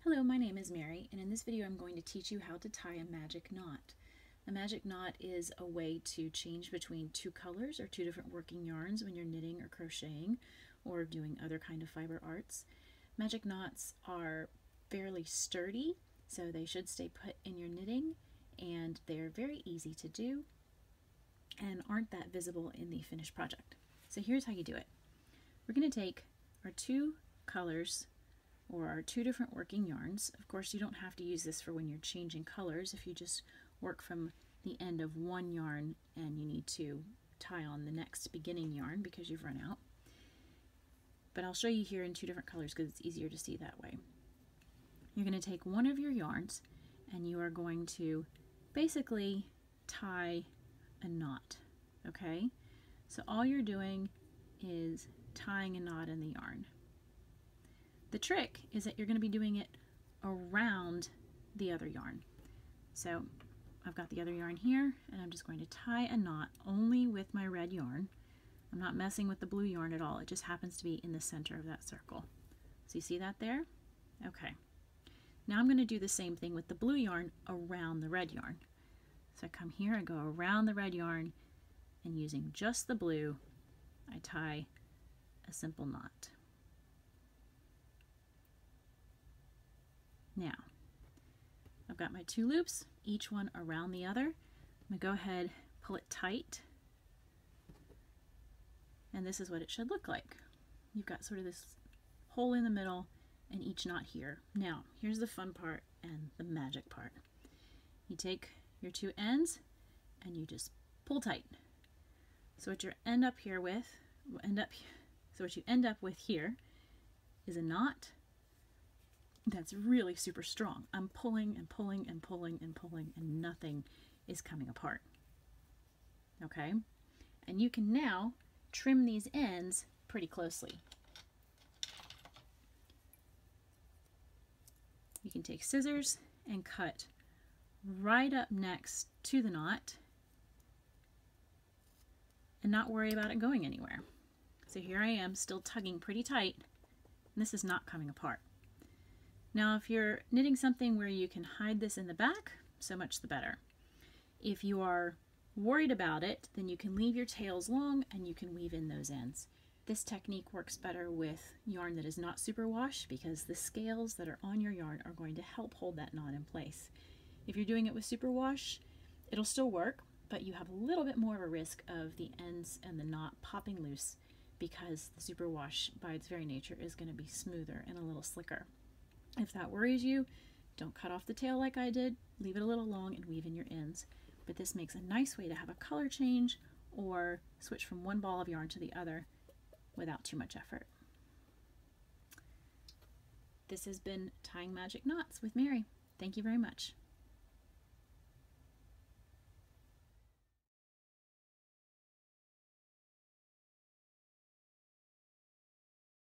Hello, my name is Mary, and in this video I'm going to teach you how to tie a magic knot. A magic knot is a way to change between two colors or two different working yarns when you're knitting or crocheting or doing other kind of fiber arts. Magic knots are fairly sturdy, so they should stay put in your knitting, and they're very easy to do and aren't that visible in the finished project. So here's how you do it. We're going to take our two colors or our two different working yarns. Of course, you don't have to use this for when you're changing colors. If you just work from the end of one yarn and you need to tie on the next beginning yarn because you've run out. But I'll show you here in two different colors because it's easier to see that way. You're going to take one of your yarns and you are going to basically tie a knot, okay? So all you're doing is tying a knot in the yarn. The trick is that you're going to be doing it around the other yarn. So I've got the other yarn here, and I'm just going to tie a knot only with my red yarn. I'm not messing with the blue yarn at all. It just happens to be in the center of that circle. So you see that there? Okay. Now I'm going to do the same thing with the blue yarn around the red yarn. So I come here, I go around the red yarn, and using just the blue, I tie a simple knot. Now, I've got my two loops, each one around the other. I'm going to go ahead, pull it tight, and this is what it should look like. You've got sort of this hole in the middle and each knot here. Now, here's the fun part and the magic part. You take your two ends and you just pull tight. So what you end up with here is a knot that's really super strong. I'm pulling and pulling and pulling and pulling, and nothing is coming apart. Okay? And you can now trim these ends pretty closely. You can take scissors and cut right up next to the knot and not worry about it going anywhere. So here I am still tugging pretty tight, and this is not coming apart. Now, if you're knitting something where you can hide this in the back, so much the better. If you are worried about it, then you can leave your tails long and you can weave in those ends. This technique works better with yarn that is not superwash because the scales that are on your yarn are going to help hold that knot in place. If you're doing it with superwash, it'll still work, but you have a little bit more of a risk of the ends and the knot popping loose because the superwash, by its very nature, is going to be smoother and a little slicker. If that worries you, don't cut off the tail like I did, leave it a little long and weave in your ends. But this makes a nice way to have a color change or switch from one ball of yarn to the other without too much effort. This has been Tying Magic Knots with Mary. Thank you very much.